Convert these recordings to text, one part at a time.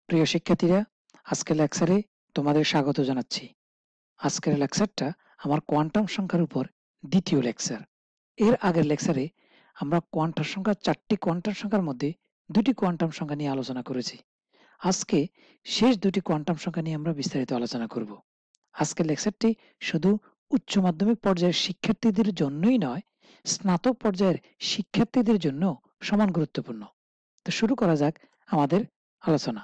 প্রিয় শিক্ষার্থীরা, আজকের লেকচারে তোমাদের স্বাগত জানাচ্ছি। আজকের লেকচারটা আমার কোয়ান্টাম সংখ্যার উপর দ্বিতীয় লেকচার। এর আগের লেকচারে আমরা কোয়ান্টাম সংখ্যা 4টি কোয়ান্টাম সংখ্যার মধ্যে 2টি কোয়ান্টাম সংখ্যা নিয়ে আলোচনা করেছি। আজকে শেষ 2টি কোয়ান্টাম সংখ্যা নিয়ে আমরা বিস্তারিত আলোচনা করব। আজকের লেকচারটি শুধু উচ্চ মাধ্যমিক পর্যায়ের শিক্ষার্থীদের জন্যই নয়, স্নাতক পর্যায়ের শিক্ষার্থীদের জন্য সমান গুরুত্বপূর্ণ। তো শুরু করা যাক আমাদের আলোচনা।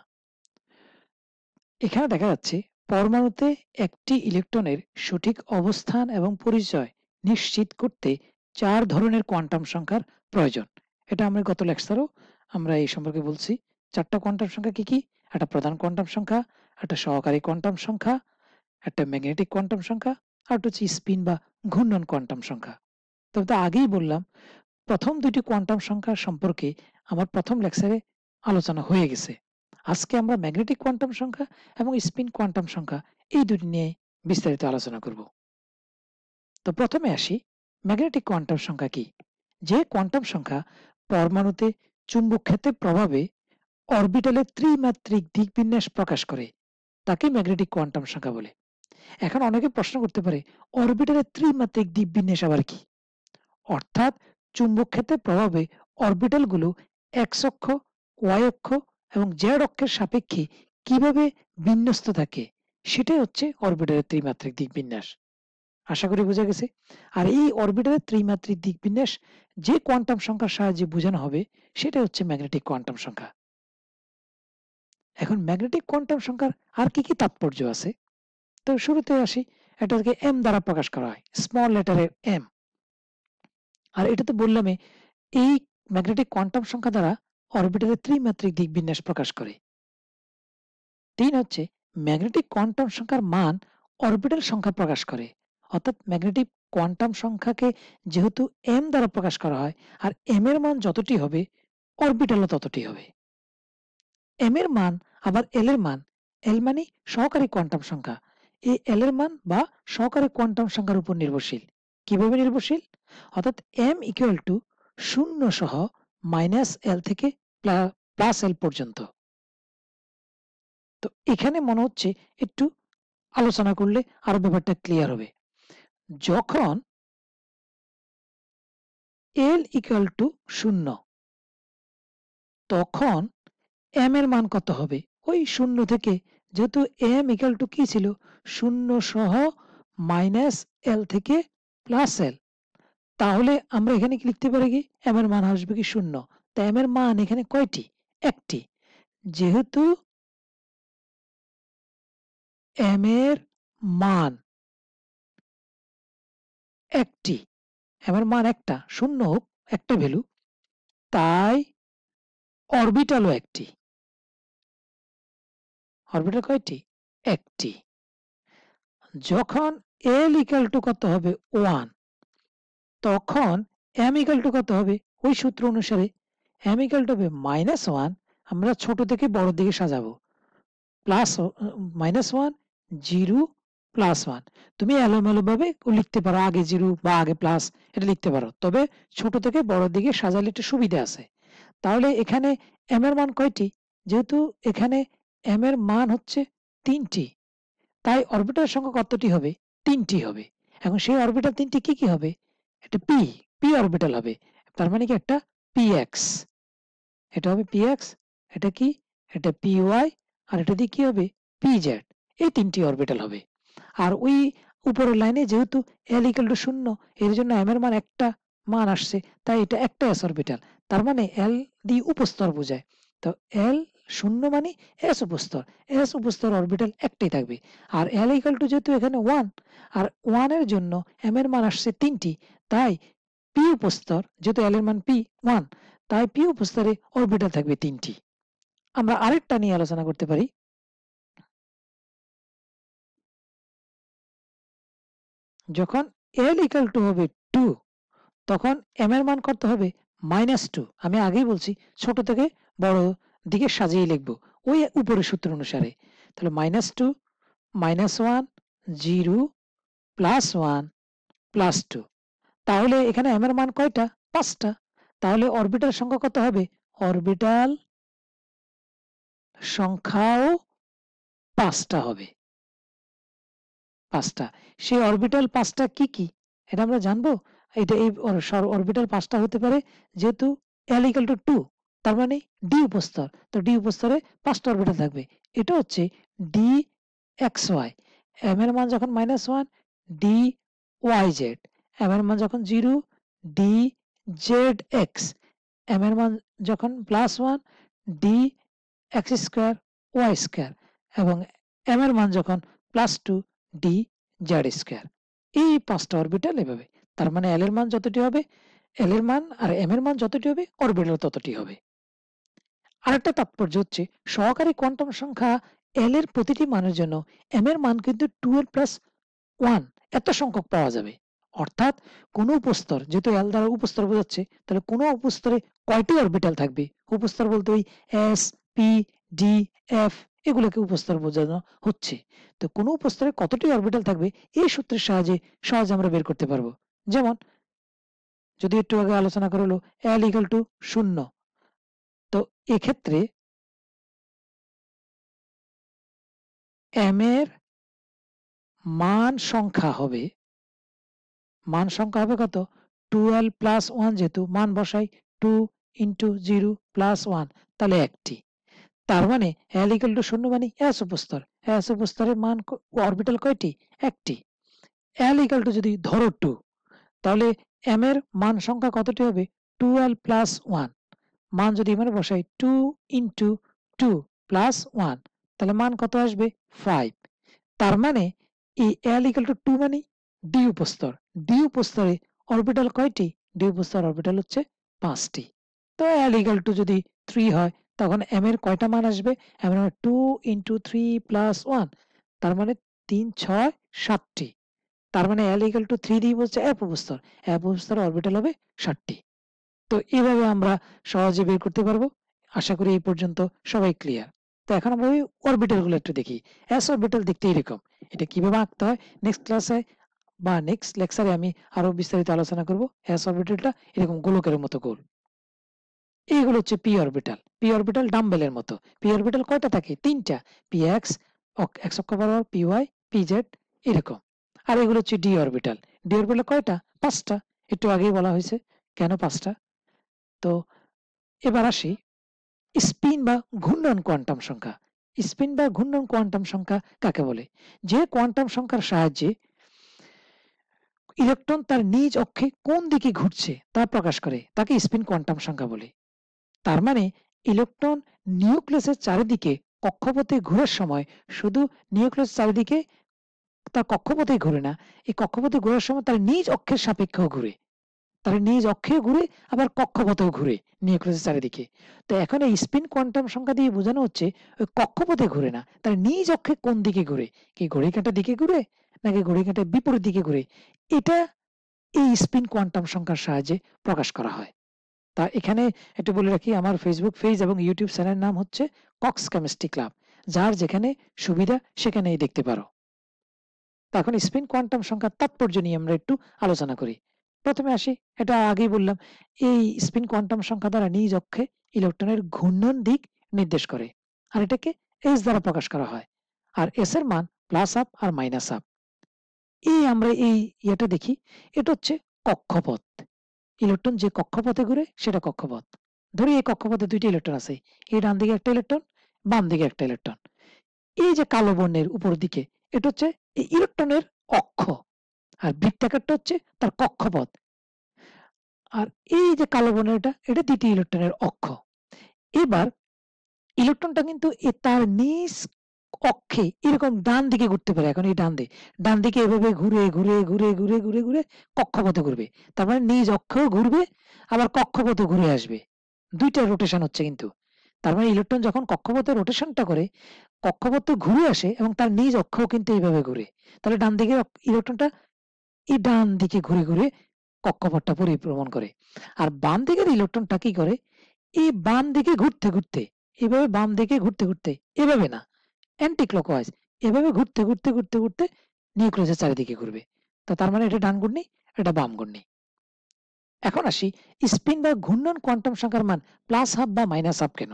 এখানে দেখা যাচ্ছে পরমাণুতে একটি ইলেকট্রনের সঠিক অবস্থান এবং পরিচয় নিশ্চিত করতে 4 ধরনের কোয়ান্টাম সংখ্যার প্রয়োজন। এটা আমরা গত লেকচারেও আমরা এই সম্পর্কে বলছি। 4টা কোয়ান্টাম সংখ্যা কি কি? একটা প্রধান কোয়ান্টাম সংখ্যা, একটা সহকারী কোয়ান্টাম সংখ্যা, একটা ম্যাগনেটিক কোয়ান্টাম সংখ্যা, আর একটা হচ্ছে স্পিন বা ঘূর্ণন কোয়ান্টাম সংখ্যা। তবে তো আগেই বললাম, প্রথম 2টি কোয়ান্টাম সংখ্যা সম্পর্কে আমার প্রথম লেকচারে আলোচনা হয়ে গেছে। আজকে আমরা ম্যাগনেটিক কোয়ান্টাম সংখ্যা এবং স্পিন কোয়ান্টাম সংখ্যা এই দুটি নিয়ে বিস্তারিত আলোচনা করব। তো প্রথমে আসি, ম্যাগনেটিক কোয়ান্টাম সংখ্যা কি? যে কোয়ান্টাম সংখ্যা পরমাণুতে চুম্বক ক্ষেত্রের প্রভাবে অরবিটালের ত্রিমাত্রিক দিকবিন্যাস প্রকাশ করে তাকে ম্যাগনেটিক কোয়ান্টাম সংখ্যা বলে। এখন অনেকে প্রশ্ন করতে পারে, অরবিটালের ত্রিমাত্রিক দিকবিন্যাস আবার কি? অর্থাৎ চুম্বক ক্ষেত্রের প্রভাবে অরবিটালগুলো এক্স অক্ষ, ওয়াই অক্ষ এবং জেড অক্ষের সাপেক্ষে কিভাবে বিন্যস্ত থাকে, সেটাই হচ্ছে অরবিটালের ত্রিমাত্রিক দিকবিন্যাস। আশা করি বোঝা গেছে। আর এই অরবিটালের ত্রিমাত্রিক দিকবিন্যাস যে কোয়ান্টাম সংখ্যার সাহায্যে বোঝানো হবে সেটা হচ্ছে ম্যাগনেটিক কোয়ান্টাম সংখ্যা। এখন ম্যাগনেটিক কোয়ান্টাম সংখ্যার আর কি কি তাৎপর্য আছে? তো শুরুতে আসি, এটাকে এম দ্বারা প্রকাশ করা হয়, স্মল লেটারের এম। আর এটা তো বললামই, এই ম্যাগনেটিক কোয়ান্টাম সংখ্যা দ্বারা অরবিটালের ত্রিমাত্রিক দিকবিন্যাস প্রকাশ করে। 3 হচ্ছে ম্যাগনেটিক কোয়ান্টাম সংখ্যার মান অরবিটাল সংখ্যা প্রকাশ করে। অর্থাৎ ম্যাগনেটিক কোয়ান্টাম সংখ্যাকে যেহেতু এম দ্বারা প্রকাশ করা হয়, আর এম এর মান যতটি হবে অরবিটালও ততটি হবে। এম এর মান আবার এল এর মান, এল মানে সহকারী কোয়ান্টাম সংখ্যা, এই এল এর মান বা সহকারী কোয়ান্টাম সংখ্যার উপর নির্ভরশীল। কিভাবে নির্ভরশীল? অর্থাৎ এম ইকুয়াল টু 0 সহ মাইনাস এল থেকে প্লাস এল পর্যন্ত। তো এখানে মনে হচ্ছে একটু আলোচনা করলে আরো ব্যাপারটা ক্লিয়ার হবে। যখন এল ইকুয়াল টু 0, তখন এম এর মান কত হবে? ওই 0 থেকে, যেহেতু এম ইকুয়াল টু কি ছিল, 0 সহ মাইনাস এল থেকে প্লাস এল, তাহলে আমরা এখানে কি লিখতে পারি, কি এম এর মান আসবে কি 0। তা এম এর মান এখানে কয়টি? একটি। যেহেতু এম এর মান একটি, এম এর মান একটা, 0 হোক, একটা ভ্যালু, তাই অরবিটালও একটি। অরবিটাল কয়টি? একটি। যখন এল ইকুয়াল টু কত হবে? 1, তখন এম ইকুয়াল টু কত হবে? ওই সূত্র অনুসারে এম ইকুয়াল টু হবে -1। আমরা ছোট থেকে বড় দিকে সাজাবো, প্লাস -1, 0, +1। তুমি এলোমেলো ভাবে লিখতে পারো, আগে 0 বা আগে প্লাস, এটা লিখতে পারো, তবে ছোট থেকে বড় দিকে সাজালে একটু সুবিধা আছে। তাহলে এখানে এম এর মান কয়টি? যেহেতু এখানে এম এর মান হচ্ছে 3টি, তাই অরবিটাল সংখ্যা কতটি হবে? 3টি হবে। এখন সেই অরবিটাল 3টি কি কি হবে? একটা পি অরবিটাল হবে। তার মানে কি একটা px, এটা হবে px, এটা কি? এটা py, আর এটা দিয়ে কি হবে? pz। এই 3টি অরবিটাল হবে। আর ওই উপরের লাইনে যেহেতু l ইকুয়াল টু 0, এর জন্য m এর মান একটা মান আসছে, তাই এটা একটা s অরবিটাল। তার মানে l দিয়ে উপস্তর বোঝায়। তো l 0 মানে s উপস্তর, s উপস্তর অরবিটাল একটাই থাকবে। আর l ইকুয়াল টু যেহেতু এখানে 1, আর 1 এর জন্য m এর মান আসছে 3টি, তাই p উপস্তর, যেহেতু l এর মান p 1, তাই p উপস্তরে অরবিটাল থাকবে 3টি। আমরা আরেকটা নিয়ে আলোচনা করতে পারি। যখন l ইকুয়াল টু হবে 2, তখন m এর মান কত হবে? -2। আমি আগেই বলছি ছোট থেকে বড় দিকে সাজিয়ে লিখবো ওই উপরের সূত্র অনুসারে। তাহলে -2, -1, 0, +1, +2। তাহলে এখানে m এর মান কয়টা? 5টা। তাহলে অরবিটাল সংখ্যা কত হবে? অরবিটাল সংখ্যাও 5টা হবে, 5টা। সেই অরবিটাল 5টা কি কি এটা আমরা জানবো। এটা এই অরবিটাল 5টা হতে পারে, যেহেতু L = 2, তার মানে ডি উপস্তর, তো ডি উপস্তরে 5টা অরবিটাল থাকবে। এটা হচ্ছে ডি এক্স ওয়াই, এম এর মান যখন -1 ডি ওয়াই জেড, এম এর মান যখন 0 ডি জেড এক্স, এম এর মান যখন +1 D X square Y square, এবং এম এর মান যখন +2 ডি জেড স্কোয়ার। এই 5টা অরবিটাল এভাবে। তার মানে এল এর মান যতটি হবে, এল এর মান আর এম এর মান যতটি হবে, অরবিটাল ততটি হবে। আরেকটা তাৎপর্য হচ্ছে সহকারী কোয়ান্টাম সংখ্যা এল এর প্রতিটি মানের জন্য এম এর মান কিন্তু 2l+1 এত সংখ্যক পাওয়া যাবে। অর্থাৎ কোন উপস্তর, যেহেতু এল দ্বারা উপস্তর বোঝাচ্ছে, তাহলে কোন উপস্তরে কয়টি অরবিটাল থাকবে। উপস্তর বলতে ওই এস পি ডি এফ এগুলোকে উপস্তর বোঝানো হচ্ছে। তো কোন উপস্তরে কতটি অরবিটাল থাকবে এই সূত্রের সাহায্যে সহজে আমরা বের করতে পারবো। যেমন যদি একটু আগে আলোচনা করা হলো L = 0, তো এক্ষেত্রে এম এর মান সংখ্যা হবে কত, 2l+1, যেহেতু মান বসাই 2 × 0 + 1, তাহলে 1টি। তার মানে L = 0 মানে এস উপস্তর, এস উপস্তরের মান অরবিটাল কয়টি, 1টি। L = যদি ধরো 2, তাহলে এম এর মান সংখ্যা কতটি হবে, 2l+1, মান যদি এখানে বসাই 2 × 2 + 1, তাহলে মান কত আসবে, 5। তার মানে এই L = 2 মানে ডি উপস্তর, ডি উপস্তরে অরবিটাল কয়টি, ডি উপস্তর অরবিটাল হচ্ছে 5টি। তো L = যদি 3 হয়, তখন m এর কয়টা মান আসবে, m এর 2 × 3 + 1, তার মানে 3 6 7টি। তার মানে L = 3 দিয়ে বলছে f উপস্তর, f উপস্তর অরবিটাল হবে 7টি। তো এইভাবে আমরা সহজে বের করতে পারবো। আশা করি এই পর্যন্ত সবাই ক্লিয়ার। তো এখন আমরা ওই অরবিটাল গুলো একটু দেখি। এস অরবিটাল দেখতে এরকম, এটা কিভাবে আঁকতে হয় নেক্সট ক্লাসে বা নেক্সট লেকচারে আমি আরো বিস্তারিত আলোচনা করব। এস অরবিটালটা এরকম গোলকের মতো গোল। এইগুলো হচ্ছে পি অরবিটাল। পি অরবিটাল ডাম্বেলের মতো। পি অরবিটাল কয়টা থাকে, 3টা, পি এক্স এক্স অক্ষ বরাবর, পি ওয়াই, পি জেড এরকম। আর এগুলো হচ্ছে ডি অরবিটাল। ডি অরবিটাল কয়টা, 5টা। একটু আগেই বলা হয়েছে কেন 5টা। তো এবার আসি স্পিন বা ঘূর্ণন কোয়ান্টাম সংখ্যা। স্পিন বা ঘূর্ণন কোয়ান্টাম সংখ্যা কাকে বলে, যে কোয়ান্টাম সংখ্যার সাহায্যে ইলেকট্রন তার নিজ অক্ষে কোন দিকে ঘুরছে তা প্রকাশ করে, তাকে স্পিন কোয়ান্টাম সংখ্যা বলে। তার মানে ইলেকট্রন নিউক্লিয়াসের চারিদিকে কক্ষপথে ঘোরার সময় শুধু নিউক্লিয়াসের চারিদিকে তার কক্ষপথে ঘুরে না, এই কক্ষপথে ঘোরার সময় তার নিজ অক্ষের সাপেক্ষেও ঘুরে, তার নিজ অক্ষে ঘুরে আবার কক্ষপথেও ঘুরে নিউক্লিয়াসের চারিদিকে। তো এখন এই স্পিন কোয়ান্টাম সংখ্যা দিয়ে বোঝানো হচ্ছে ওই কক্ষপথে ঘুরে না, তার নিজ অক্ষে কোন দিকে ঘুরে, কি ঘড়ি কাঁটার দিকে ঘুরে নাকি ঘড়ি কাঁটার বিপরীত দিকে ঘুরে, এটা এই স্পিন কোয়ান্টাম সংখ্যার সাহায্যে প্রকাশ করা হয়। তা এখানে একটু বলে রাখি, আমার ফেসবুক পেজ এবং ইউটিউব চ্যানেলের নাম হচ্ছে কক্স কেমিস্ট্রি ক্লাব, যার যেখানে সুবিধা সেখানেই দেখতে পারো। এখন স্পিন কোয়ান্টাম সংখ্যার তাৎপর্য নিয়ে আমরা একটু আলোচনা করি। প্রথমে আসি, এটা আগেই বললাম, এই স্পিন কোয়ান্টাম সংখ্যা দ্বারা নিজ অক্ষে ইলেকট্রনের ঘূর্ণন দিক নির্দেশ করে, আর এটাকে এস দ্বারা প্রকাশ করা হয়। আর এস এর মান +1 আর -1। এই আমরা এই ইয়েটা দেখি, এটা হচ্ছে কক্ষপথ। ইলেকট্রন যে কক্ষপথে ঘুরে সেটা কক্ষপথ। ধরি এই কক্ষপথে 2টি ইলেকট্রন আছে, এই ডান দিকে একটা ইলেকট্রন, বাম দিকে একটা ইলেকট্রন। এই যে কালো বর্ণের উপর দিকে, এটা হচ্ছে এই ইলেকট্রনের অক্ষ, আর বৃত্তাকারটা হচ্ছে তার কক্ষপথ। আর এই যে কালো বর্ণের এটা 2টি ইলেকট্রনের অক্ষ। এবার ইলেকট্রনটা কিন্তু তার নিজ অক্ষে এরকম ডান দিকে ঘুরতে পারে। এখন এই ডান দিকে এভাবে ঘুরে ঘুরে ঘুরে ঘুরে ঘুরে ঘুরে কক্ষপথে ঘুরবে, তার মানে নিজ অক্ষেও ঘুরবে আবার কক্ষপথে ঘুরে আসবে, 2টা রোটেশন হচ্ছে কিন্তু। তার মানে ইলেকট্রন যখন কক্ষপথে রোটেশনটা করে, কক্ষপথে ঘুরে আসে এবং তার নিজ অক্ষেও কিন্তু এইভাবে ঘুরে, তাহলে ডান দিকে ইলেকট্রনটা এই ডান দিকে ঘুরে ঘুরে কক্ষপথটা পরিভ্রমণ করে। আর বাম দিকের ইলেকট্রনটা কি করে, এই বাম দিকে ঘুরতে ঘুরতে, এভাবে বাম দিকে ঘুরতে ঘুরতে, এভাবে না, অ্যান্টি ক্লকওয়াইজ, এভাবে ঘুরতে ঘুরতে ঘুরতে ঘুরতে নিউক্লিয়াসের চারিদিকে ঘুরবে। তো তার মানে এটা ডান ঘূর্ণি, এটা বাম ঘূর্ণি। এখন আসি স্পিন বা ঘূর্ণন কোয়ান্টাম সংখ্যার মান +1/2 বা -1/2 কেন।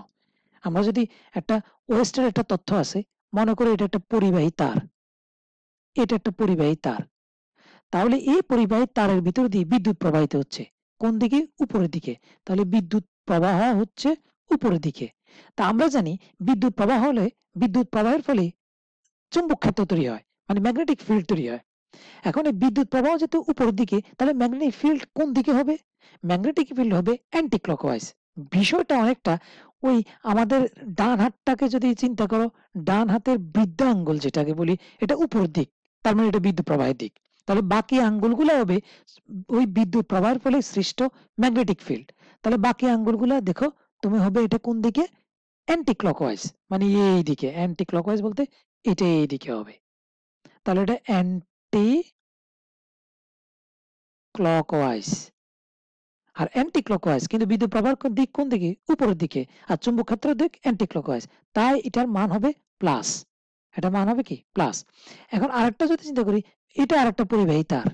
আমরা যদি একটা ওয়েস্টের একটা তথ্য আছে, মনে করে এটা একটা পরিবাহী তার, এটা একটা পরিবাহী তার, তাহলে এই পরিবাহী তারের ভিতর দিয়ে বিদ্যুৎ প্রবাহিত হচ্ছে কোন দিকে? উপরের দিকে। তাহলে বিদ্যুৎ প্রবাহ হচ্ছে উপরের দিকে। তা আমরা জানি বিদ্যুৎ প্রবাহ হলে, বিদ্যুৎ প্রবাহের ফলে চুম্বক ক্ষেত্র তৈরি হয়, মানে ম্যাগনেটিক ফিল্ড তৈরি হয়। এখন এই বিদ্যুৎ প্রবাহ যেহেতু উপরের দিকে, তাহলে ম্যাগনেটিক ফিল্ড কোন দিকে হবে? ম্যাগনেটিক ফিল্ড হবে অ্যান্টি ক্লকওয়াইজ। বিষয়টা অনেকটা ওই আমাদের ডান হাতটাকে যদি চিন্তা করো, ডান হাতের বৃদ্ধা আঙ্গুল যেটাকে বলি, এটা উপরের দিক, তার মানে এটা বিদ্যুৎ প্রবাহের দিক। তাহলে বাকি আঙ্গুলগুলো হবে ওই বিদ্যুৎ প্রবাহের ফলে সৃষ্ট ম্যাগনেটিক ফিল্ড। তাহলে বাকি আঙ্গুলগুলো দেখো তুমি হবে এটা কোন দিকে? অ্যান্টি ক্লকওয়াইজ, মানে এই দিকে। অ্যান্টি ক্লকওয়াইজ বলতে এটা এই দিকে হবে। তাহলে এটা অ্যান্টি ক্লকওয়াইজ। আর অ্যান্টি ক্লকওয়াইজ কিন্তু বিদ্যুৎ প্রবাহের দিক কোন দিকে? উপরের দিকে। আর চুম্বক ক্ষেত্রের দিক অ্যান্টি ক্লকওয়াইজ। তাই এটার মান হবে প্লাস। এটা মান হবে কি? প্লাস। এখন আরেকটা যদি চিন্তা করি, এটা আরেকটা পরিবাহী তার,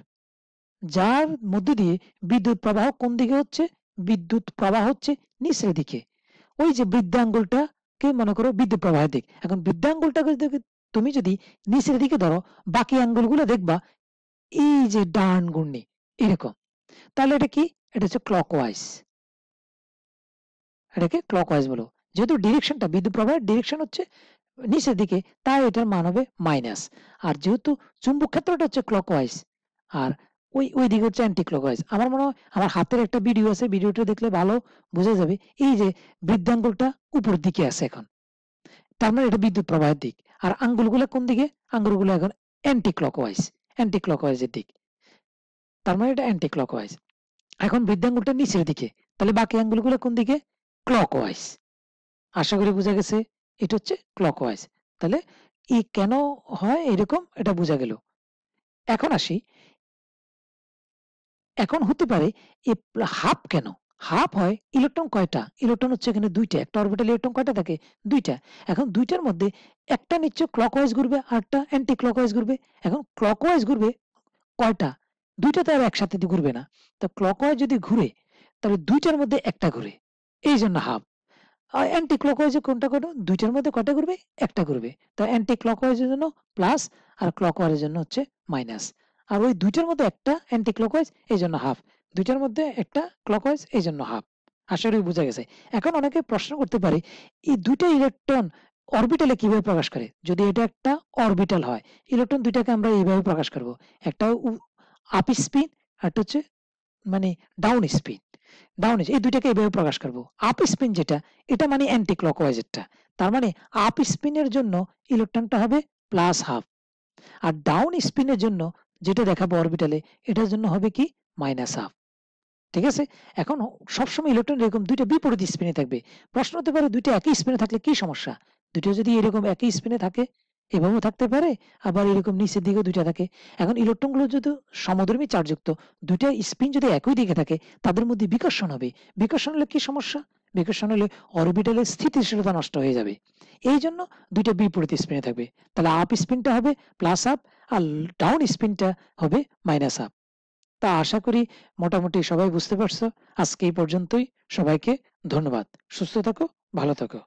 যার মধ্যে দিয়ে বিদ্যুৎ প্রবাহ কোন দিকে হচ্ছে? বিদ্যুৎ প্রবাহ হচ্ছে নিচের দিকে। ওই যে বৃদ্ধাঙ্গুলটাকে মনে করো বিদ্যুৎ প্রবাহের দিক। এখন বৃদ্ধাঙ্গুলটাকে তুমি যদি নিচের দিকে ধরো, বাকি আঙ্গুলগুলো দেখবা এই যে ডান ঘূর্ণি এরকম। তাহলে এটা কি? এটা হচ্ছে ক্লকওয়াইজ। এটাকে ক্লকওয়াইজ বলো। যেহেতু ডিরেকশনটা, বিদ্যুৎ প্রবাহের ডিরেকশন হচ্ছে নিচের দিকে, তাই এটার মান হবে মাইনাস। আর যেহেতু চুম্বক ক্ষেত্রটা হচ্ছে ক্লকওয়াইজ, আর ওই দিকে হচ্ছে অ্যান্টি ক্লকওয়াইজ। আমার মনে হয় আমার হাতের একটা ভিডিও আছে, ভিডিওটা দেখলে ভালো বোঝা যাবে। এই যে বৃদ্ধাঙ্গুলটা উপর দিকে আছে এখন, তার মানে এটা বিদ্যুৎ প্রবাহের দিক। আর আঙ্গুলগুলো কোন দিকে? আঙ্গুলগুলো এখন অ্যান্টি ক্লকওয়াইজ, অ্যান্টি ক্লকওয়াইজের দিক। তার মানে এটা অ্যান্টি ক্লকওয়াইজ। এখন বৃদ্ধাঙ্গুলটা নিচের দিকে, তাহলে বাকি আঙ্গুলগুলো কোন দিকে? ক্লকওয়াইজ। আশা করি বোঝা গেছে। এটা হচ্ছে ক্লকওয়াইজ। তাহলে কেন হয় এরকম, এটা বোঝা গেল। এখন আসি, এখন হতে পারে হাফ কেন? হাফ হয় ইলেকট্রন কয়টা? ইলেকট্রন হচ্ছে এখানে দুইটা। একটা অরবিটাল ইলেকট্রন কয়টা থাকে? দুইটা। এখন দুইটার মধ্যে একটা নিশ্চয় ক্লকওয়াইজ ঘুরবে আর একটা অ্যান্টি ক্লকওয়াইজ ঘুরবে। এখন ক্লকওয়াইজ ঘুরবে কয়টা? দুইটা তো আর একসাথে ঘুরবে না। তো ক্লকওয়াইজ যদি ঘুরে, তাহলে দুইটার মধ্যে একটা ঘুরে, এই জন্য হাফ। আর অ্যান্টি ক্লকওয়াইজে কোনটা কত? দুইটার মধ্যে কয়টা ঘুরবে? একটা ঘুরবে। তো অ্যান্টি ক্লকওয়াইজের জন্য প্লাস, আর ক্লকওয়াইজের জন্য হচ্ছে মাইনাস। আর ওই দুইটার মধ্যে একটা অ্যান্টি ক্লকওয়াইজ, এই জন্য হাফ। দুইটার মধ্যে একটা ক্লকওয়াইজ, এই জন্য হাফ। আশা করি বোঝা গেছে। এখন অনেকে প্রশ্ন করতে পারে, এই দুইটা ইলেকট্রন অরবিটালে কিভাবে প্রকাশ করে? যদি এটা একটা অরবিটাল হয়, ইলেকট্রন দুইটাকে আমরা এইভাবে প্রকাশ করব। একটা আপ স্পিন, আর একটা হচ্ছে মানে ডাউন স্পিন। এই দুইটাকে এভাবে প্রকাশ করব। আপ স্পিন যেটা, এটা মানে অ্যান্টি ক্লকওয়াইজেরটা। তার মানে আপ স্পিনের জন্য ইলেকট্রনটা হবে প্লাস হাফ, আর ডাউন স্পিনের জন্য যেটা দেখাবো অরবিটালে, এটার জন্য হবে কি? Minus half. ঠিক আছে? এখন সবসময় ইলেকট্রন এরকম দুইটা বিপরীত স্পিনে থাকবে। প্রশ্ন হতে পারে দুইটা একই স্পিনে থাকলে কি সমস্যা? দুইটা যদি এরকম একই স্পিনে থাকে, এভাবেও থাকতে পারে, আবার এরকম নিচের দিকেও দুইটা থাকে। এখন ইলেকট্রনগুলো যদি সমধর্মী চার্জযুক্ত, দুইটা স্পিন যদি একই দিকে থাকে, তাদের মধ্যে বিকর্ষণ হবে। বিকর্ষণ হলে কি সমস্যা? বিকর্ষণ হলে অরবিটালের স্থিতিশীলতা নষ্ট হয়ে যাবে। এই জন্য দুইটা বিপরীত স্পিনে থাকবে। তাহলে আপ স্পিনটা হবে প্লাস হাফ, আর ডাউন স্পিনটা হবে মাইনাস হাফ। তা আশা করি মোটামুটি সবাই বুঝতে পারছো। আজকে এই পর্যন্তই। সবাইকে ধন্যবাদ। সুস্থ থাকো, ভালো থাকো।